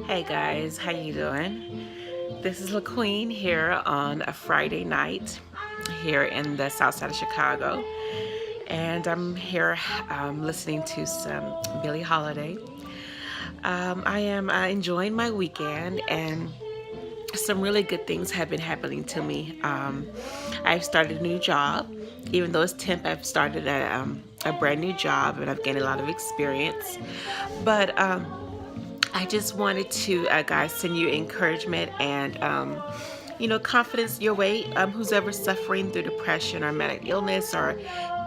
Hey guys, how you doing? This is LaQueen here on a Friday night here in the south side of Chicago. And I'm here listening to some Billie Holiday. I am enjoying my weekend, and some really good things have been happening to me. I've started a new job. Even though it's temp, I've started a brand new job, and I've gained a lot of experience. But I just wanted to, guys, send you encouragement and, confidence your way. Who's ever suffering through depression or mental illness or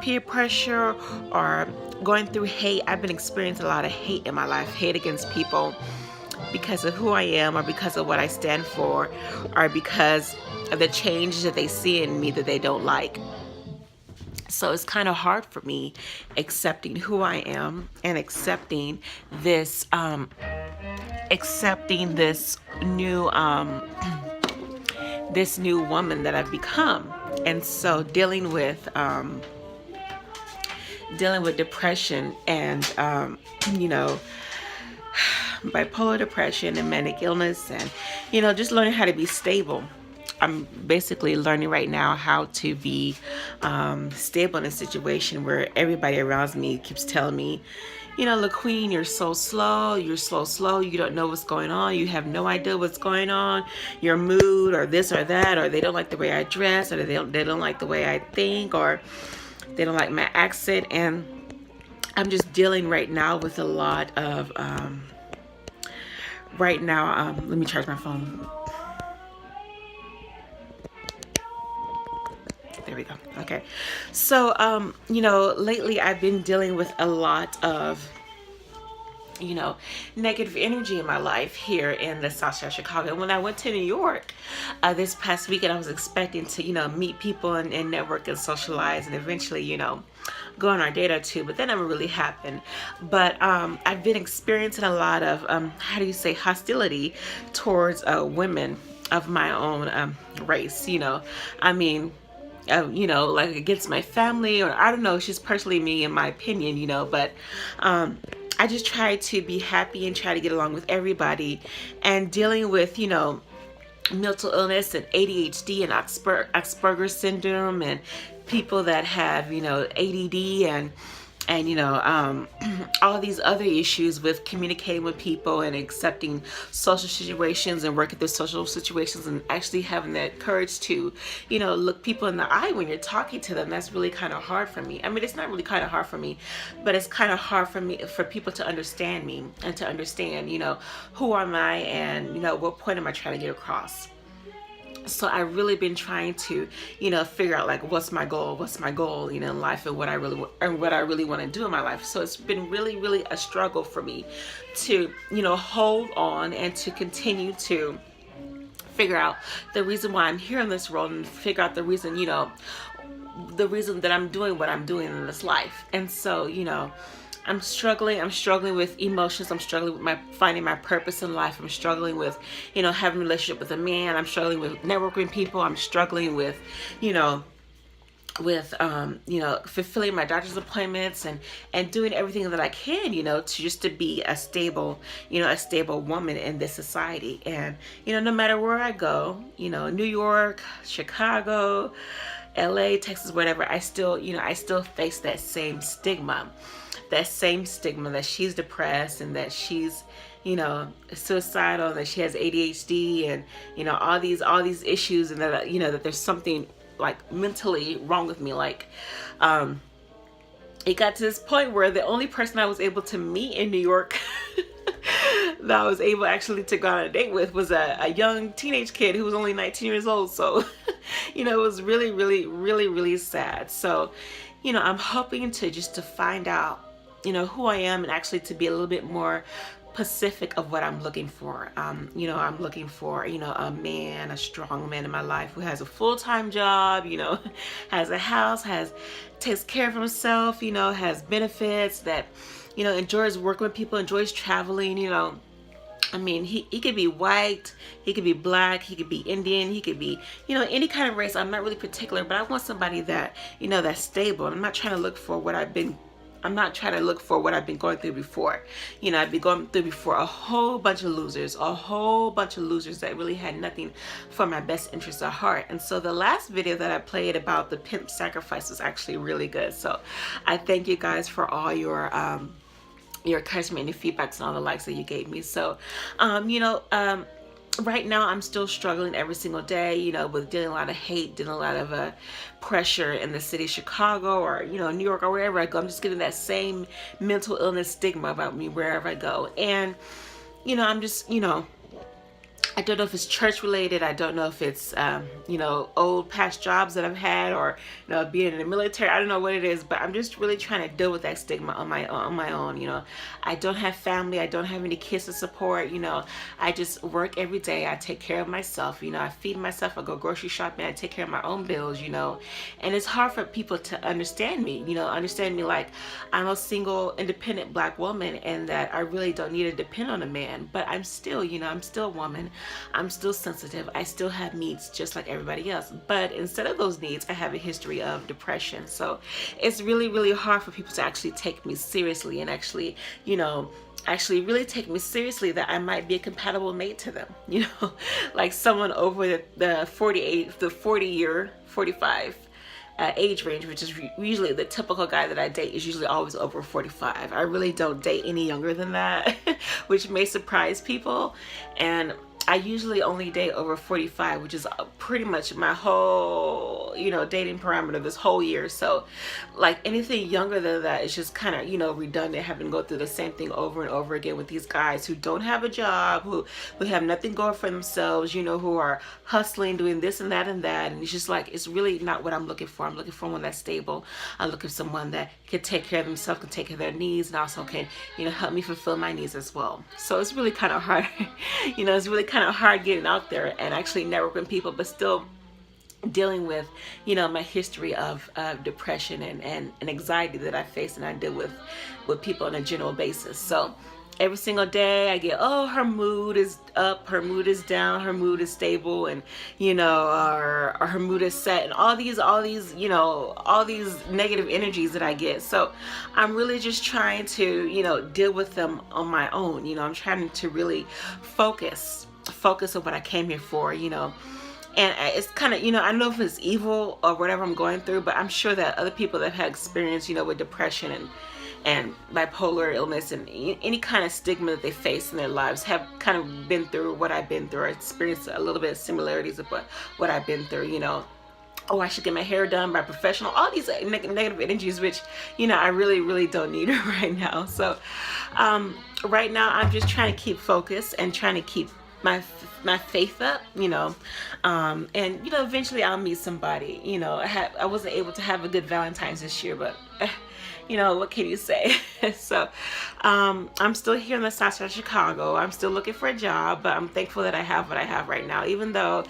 peer pressure or going through hate. I've been experiencing a lot of hate in my life, hate against people because of who I am or because of what I stand for or because of the changes that they see in me that they don't like. So it's kind of hard for me accepting who I am and accepting this new this new woman that I've become. And so dealing with depression and bipolar depression and manic illness, and just learning how to be stable. I'm basically learning right now how to be stable in a situation where everybody around me keeps telling me, LaQueen, you're so slow, you don't know what's going on, you have no idea what's going on, your mood or this or that, or they don't like the way I dress, or they don't like the way I think, or they don't like my accent. And I'm just dealing right now with a lot of let me charge my phone. There we go. Okay. So, lately I've been dealing with a lot of, negative energy in my life here in the South Side of Chicago. When I went to New York this past weekend, I was expecting to, meet people and network and socialize and eventually, go on our date or two, but that never really happened. But I've been experiencing a lot of, hostility towards women of my own race, I mean, like against my family, or I don't know, it's just personally me in my opinion, but I just try to be happy and try to get along with everybody. And dealing with, mental illness and ADHD and Asperger's syndrome and people that have, ADD and all these other issues with communicating with people and accepting social situations and working through social situations and actually having that courage to, look people in the eye when you're talking to them. That's really kind of hard for me. I mean, it's not really kind of hard for me, but it's kind of hard for people to understand me and to understand, who am I and, what point am I trying to get across. So I've really been trying to, figure out like what's my goal, in life, and what I really want to do in my life. So it's been really, really a struggle for me to, hold on and to continue to figure out the reason why I'm here in this world and figure out the reason that I'm doing what I'm doing in this life. And so, I'm struggling with emotions. I'm struggling with finding my purpose in life. I'm struggling with, having a relationship with a man. I'm struggling with networking people. I'm struggling with, fulfilling my doctor's appointments and doing everything that I can, to be a stable woman in this society. And, no matter where I go, New York, Chicago, LA, Texas, whatever, I still face that same stigma that she's depressed and that she's, suicidal, that she has ADHD and, all these issues, and that, that there's something like mentally wrong with me. Like, it got to this point where the only person I was able to meet in New York that I was able actually to go on a date with was a young teenage kid who was only 19 years old. So, it was really, really, really, really sad. So, I'm hoping to find out, who I am, and actually to be a little bit more specific of what I'm looking for. I'm looking for, a strong man in my life who has a full-time job, has a house, takes care of himself, has benefits, that, enjoys working with people, enjoys traveling, I mean, he could be white, he could be black, he could be Indian, he could be, any kind of race. I'm not really particular, but I want somebody that, that's stable. I'm not trying to look for what I've been I'm not trying to look for what I've been going through before. You know, I've been going through before a whole bunch of losers that really had nothing for my best interest at heart. And so the last video that I played about the pimp sacrifice was actually really good. So I thank you guys for all your encouragement and your feedbacks and all the likes that you gave me. So, right now I'm still struggling every single day, you know, with dealing a lot of hate, dealing a lot of pressure in the city of Chicago or, you know, New York or wherever I go. I'm just getting that same mental illness stigma about me wherever I go. And, you know, I'm just, you know, I don't know if it's church related. I don't know if it's, you know, old past jobs that I've had or, you know, being in the military. I don't know what it is, but I'm just really trying to deal with that stigma on my own. You know, I don't have family. I don't have any kids to support. You know, I just work every day. I take care of myself. You know, I feed myself. I go grocery shopping. I take care of my own bills, you know, and it's hard for people to understand me, you know, understand me like I'm a single, independent Black woman and that I really don't need to depend on a man, but I'm still, you know, I'm still a woman. I'm still sensitive. I still have needs just like everybody else. But instead of those needs, I have a history of depression. So it's really, really hard for people to actually take me seriously and actually, you know, actually really take me seriously that I might be a compatible mate to them. You know, like someone over the 45 age range, which is usually the typical guy that I date is usually always over 45. I really don't date any younger than that, which may surprise people. And I usually only date over 45, which is pretty much my whole, you know, dating parameter this whole year. So like anything younger than that is just kind of, you know, redundant, having to go through the same thing over and over again with these guys who don't have a job, who have nothing going for themselves, you know, who are hustling, doing this and that and that. And it's just like, it's really not what I'm looking for. I'm looking for one that's stable. I'm looking for someone that can take care of themselves, can take care of their needs, and also can, you know, help me fulfill my needs as well. So it's really kind of hard, you know, it's really kind of hard getting out there and actually networking people, but still dealing with, you know, my history of depression and anxiety that I face and I deal with people on a general basis. So every single day I get, oh, her mood is up, her mood is down, her mood is stable, and, you know, or her mood is set, and all these, you know, all these negative energies that I get. So I'm really just trying to, you know, deal with them on my own. You know, I'm trying to really focus on what I came here for, you know. And it's kind of, you know, I don't know if it's evil or whatever I'm going through, but I'm sure that other people that have had experience, you know, with depression and bipolar illness and any kind of stigma that they face in their lives have kind of been through what I've been through, or experienced a little bit of similarities of what I've been through, you know. Oh, I should get my hair done by a professional, all these negative energies, which, you know, I really, really don't need right now. So right now I'm just trying to keep focused and trying to keep my faith up, you know, and, you know, eventually I'll meet somebody. You know, I wasn't able to have a good Valentine's this year, but you know, what can you say? So I'm still here in the south side of Chicago. I'm still looking for a job, but I'm thankful that I have what I have right now, even though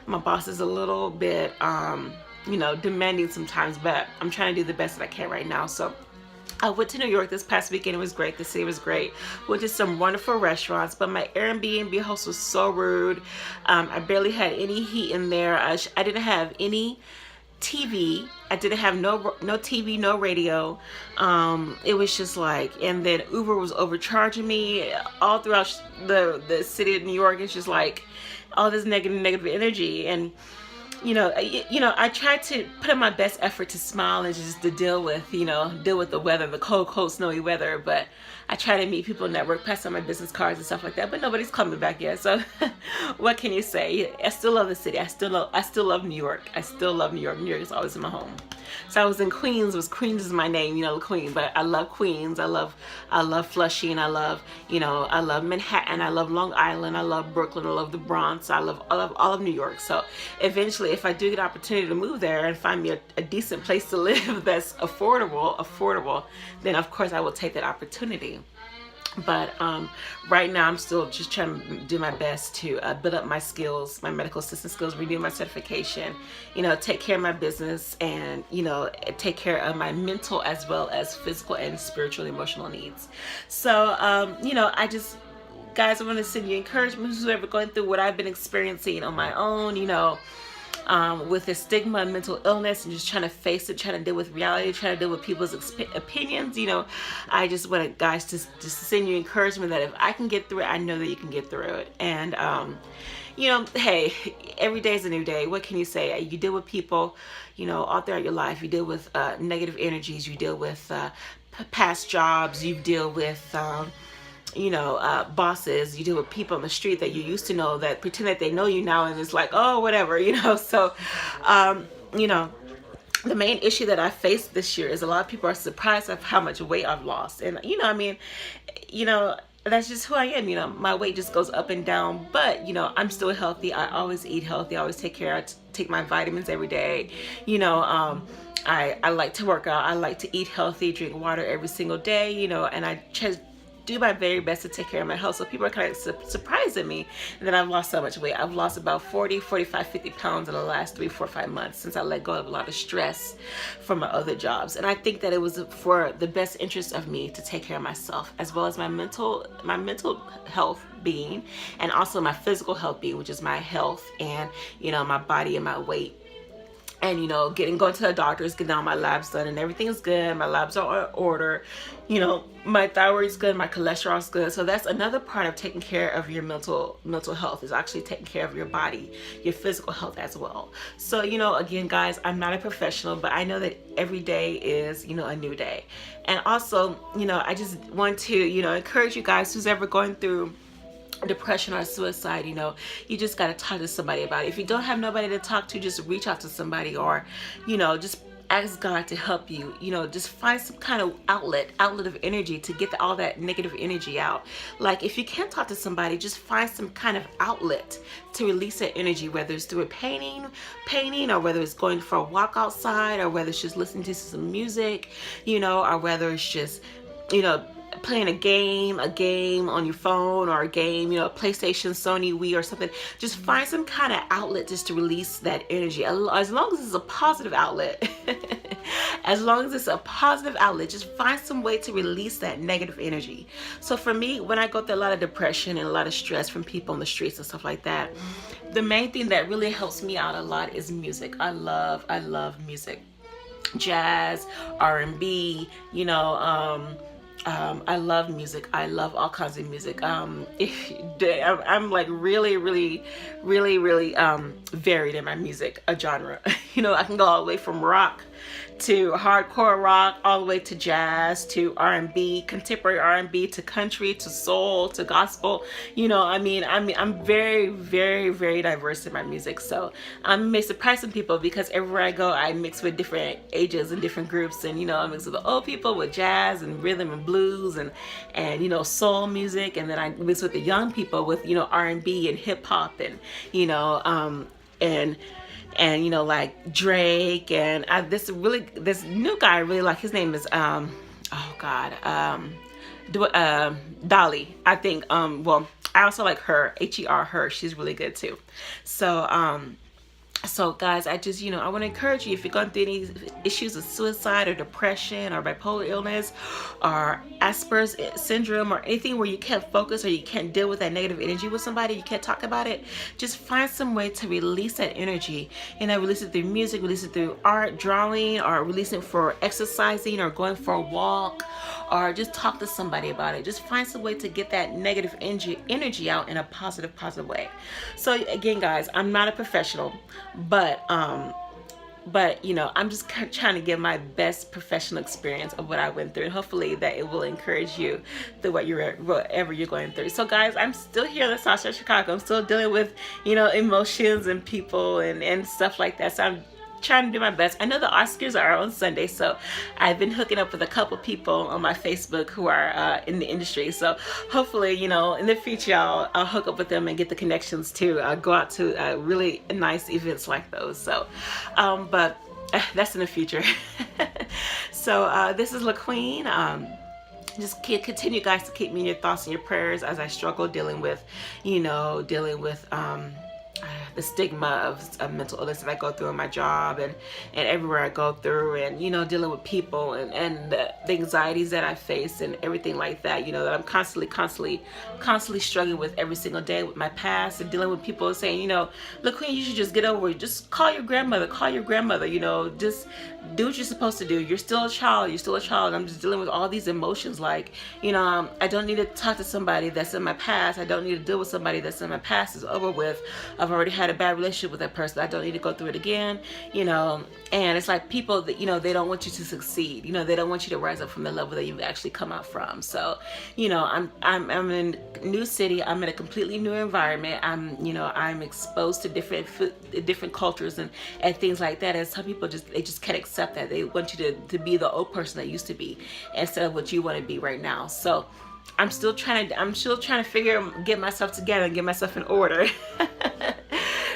my boss is a little bit, you know, demanding sometimes, but I'm trying to do the best that I can right now. So I went to New York this past weekend. It was great. The city was great. Went to some wonderful restaurants, but my Airbnb host was so rude. I barely had any heat in there. I didn't have any TV. I didn't have no TV, no radio. It was just like, and then Uber was overcharging me all throughout the city of New York. It's just like all this negative energy. And you know, I tried to put in my best effort to smile and just to deal with the weather, the cold, snowy weather. But I try to meet people, network, pass on my business cards and stuff like that. But nobody's coming back yet. So what can you say? I still love the city. I still love New York. I still love New York. New York is always in my home. So I was in Queens. Queens is my name, you know, Queen. But I love Queens. I love Flushing. I love Manhattan. I love Long Island. I love Brooklyn. I love the Bronx. I love all of New York. So eventually, if I do get an opportunity to move there and find me a decent place to live that's affordable, then of course I will take that opportunity. But right now I'm still just trying to do my best to build up my skills, my medical assistant skills, renew my certification, you know, take care of my business, and, you know, take care of my mental as well as physical and spiritual, emotional needs. So, you know, guys, I want to send you encouragement, whoever going through what I've been experiencing on my own, you know. with the stigma of mental illness and just trying to face it, trying to deal with reality, trying to deal with people's opinions. I just want guys to just send you encouragement that if I can get through it, I know that you can get through it. And hey, every day is a new day. What can you say? You deal with people, all throughout your life. You deal with negative energies. You deal with past jobs. You deal with bosses. You deal with people on the street that you used to know that pretend that they know you now, and it's like, oh, whatever. So the main issue that I faced this year is a lot of people are surprised at how much weight I've lost. And that's just who I am. My weight just goes up and down, but I'm still healthy. I always eat healthy. I always take my vitamins every day. I like to work out. I like to eat healthy, drink water every single day, and I just do my very best to take care of my health. So people are kind of surprised at me that I've lost so much weight. I've lost about 40, 45, 50 pounds in the last 3, 4, 5 months since I let go of a lot of stress from my other jobs. And I think that it was for the best interest of me to take care of myself, as well as my mental health being, and also my physical health being, which is my health and, my body and my weight. And going to the doctors, getting all my labs done, and everything is good. My labs are in order. My thyroid's good, my cholesterol's good. So that's another part of taking care of your mental health, is actually taking care of your body, your physical health as well. So again, guys, I'm not a professional, but I know that every day is a new day. And also I just want to encourage you guys who's ever going through depression or suicide, you just got to talk to somebody about it. If you don't have nobody to talk to, just reach out to somebody, or just ask God to help you. Just find some kind of outlet of energy to get all that negative energy out. Like, if you can't talk to somebody, just find some kind of outlet to release that energy, whether it's through a painting, or whether it's going for a walk outside, or whether it's just listening to some music, or whether it's just playing a game on your phone, or a game, PlayStation, Sony, Wii, or something. Just find some kind of outlet just to release that energy. As long as it's a positive outlet, just find some way to release that negative energy. So for me, when I go through a lot of depression and a lot of stress from people on the streets and stuff like that, the main thing that really helps me out a lot is music. I love music, jazz, R&B, I love music. I love all kinds of music. I'm like really varied in my music genre. I can go all the way from rock to hardcore rock, all the way to jazz, to R&B, contemporary R&B, to country, to soul, to gospel. I'm very diverse in my music. So I may surprise some people, because everywhere I go, I mix with different ages and different groups. And I mix with the old people with jazz and rhythm and blues and soul music, and then I mix with the young people with R&B and hip hop and like Drake, and this new guy I really like. His name is Dolly, I think. Well, I also like her, her. She's really good too. So guys, I just, I want to encourage you, if you're going through any issues of suicide or depression or bipolar illness or Asperger's syndrome or anything where you can't focus or you can't deal with that negative energy with somebody, you can't talk about it, just find some way to release that energy. Release it through music, release it through art, drawing, or release it for exercising or going for a walk, or just talk to somebody about it. Just find some way to get that negative energy out in a positive way. So again, guys, I'm not a professional, but I'm just trying to give my best professional experience of what I went through, and hopefully that it will encourage you through whatever you're going through. So guys, I'm still here in the South Side of Chicago. I'm still dealing with emotions and people and stuff like that. So I'm trying to do my best. I know the Oscars are on Sunday, so I've been hooking up with a couple people on my Facebook who are in the industry. So hopefully, in the future, I'll hook up with them and get the connections to go out to really nice events like those. So, but that's in the future. So this is LaQueen. Just continue, guys, to keep me in your thoughts and your prayers as I struggle dealing with the stigma of mental illness that I go through in my job and everywhere I go through, and dealing with people and the anxieties that I face and everything like that, that I'm constantly struggling with every single day with my past, and dealing with people saying, look, Queen, you should just get over it. Just call your grandmother, just do what you're supposed to do. You're still a child. I'm just dealing with all these emotions. Like, I don't need to talk to somebody that's in my past. I don't need to deal with somebody that's in my past. Is over with. I've already had a bad relationship with that person. I don't need to go through it again. And it's like people that, they don't want you to succeed. They don't want you to rise up from the level that you've actually come out from. So, I'm in a new city. I'm in a completely new environment. I'm exposed to different cultures and things like that. And some people they just can't accept that. They want you to be the old person that used to be instead of what you want to be right now. So I'm still trying to get myself together and get myself in order.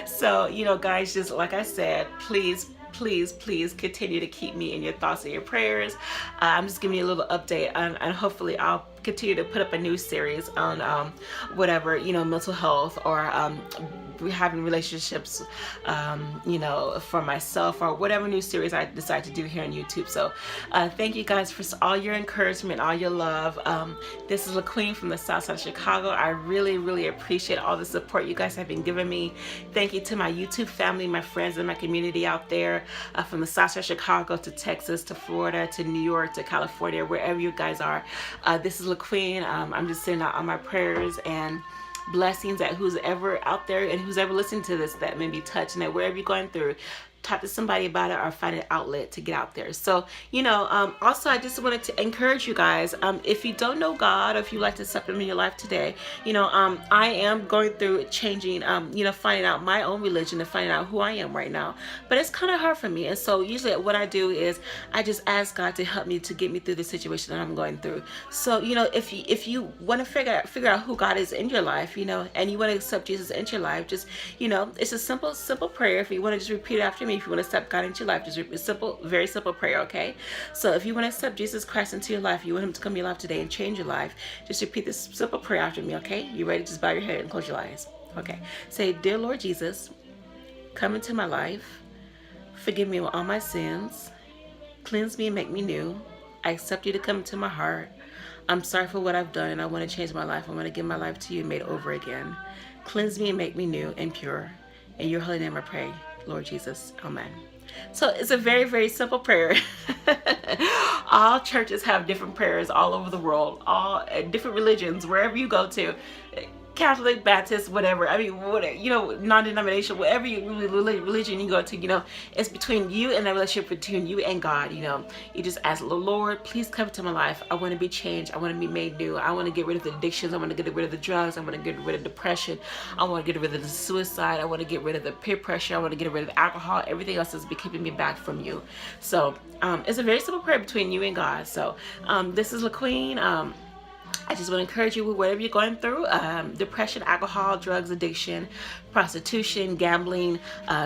So, guys, just like I said, please continue to keep me in your thoughts and your prayers. I'm just giving you a little update, and hopefully I'll continue to put up a new series on whatever, mental health or having relationships, for myself, or whatever new series I decide to do here on YouTube. So thank you guys for all your encouragement, all your love. This is LaQueen from the South Side of Chicago. I really appreciate all the support you guys have been giving me. Thank you to my YouTube family, my friends, and my community out there, from the South Side of Chicago to Texas to Florida to New York to California, wherever you guys are. This is LaQueen. I'm just sending out all my prayers and blessings at who's ever out there and who's ever listening to this that may be touched, and that wherever you're going through, talk to somebody about it or find an outlet to get out there. So, also I just wanted to encourage you guys, if you don't know God, or if you'd like to accept Him in your life today, I am going through changing, finding out my own religion and finding out who I am right now. But it's kind of hard for me. And so usually what I do is I just ask God to help me to get me through the situation that I'm going through. So, if you want to figure out who God is in your life, and you want to accept Jesus into your life, just, it's a simple prayer. If you want to just repeat it after me, if you want to accept God into your life, just repeat a very simple prayer, okay? So if you want to accept Jesus Christ into your life, you want Him to come in your life today and change your life, just repeat this simple prayer after me, okay? You ready? Just bow your head and close your eyes. Okay. Say, Dear Lord Jesus, come into my life. Forgive me of all my sins. Cleanse me and make me new. I accept you to come into my heart. I'm sorry for what I've done, and I want to change my life. I want to give my life to you and made it over again. Cleanse me and make me new and pure. In your holy name I pray, Lord Jesus. Amen. So it's a very simple prayer. All churches have different prayers all over the world, all different religions, wherever you go to. Catholic, Baptist, whatever. I mean, non-denominational, whatever religion you go to, it's between you and the relationship between you and God. You just ask, Lord, please come into my life. I want to be changed. I want to be made new. I want to get rid of the addictions. I want to get rid of the drugs. I want to get rid of depression. I want to get rid of the suicide. I want to get rid of the peer pressure. I want to get rid of the alcohol. Everything else that's been keeping me back from you. So it's a very simple prayer between you and God. So this is LaQueen. I just want to encourage you with whatever you're going through, depression, alcohol, drugs, addiction, prostitution, gambling,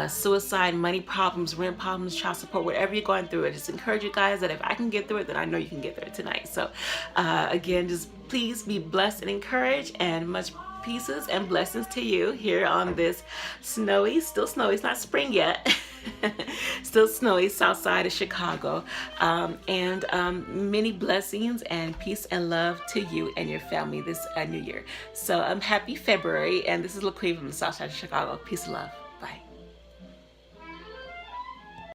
suicide, money problems, rent problems, child support, whatever you're going through. I just encourage you guys that if I can get through it, then I know you can get through it tonight. So again, just please be blessed and encouraged, and much pieces and blessings to you here on this still snowy, it's not spring yet, still snowy south side of Chicago, and many blessings and peace and love to you and your family this new year. So happy February, and this is LaQueen from the south side of Chicago. Peace and love.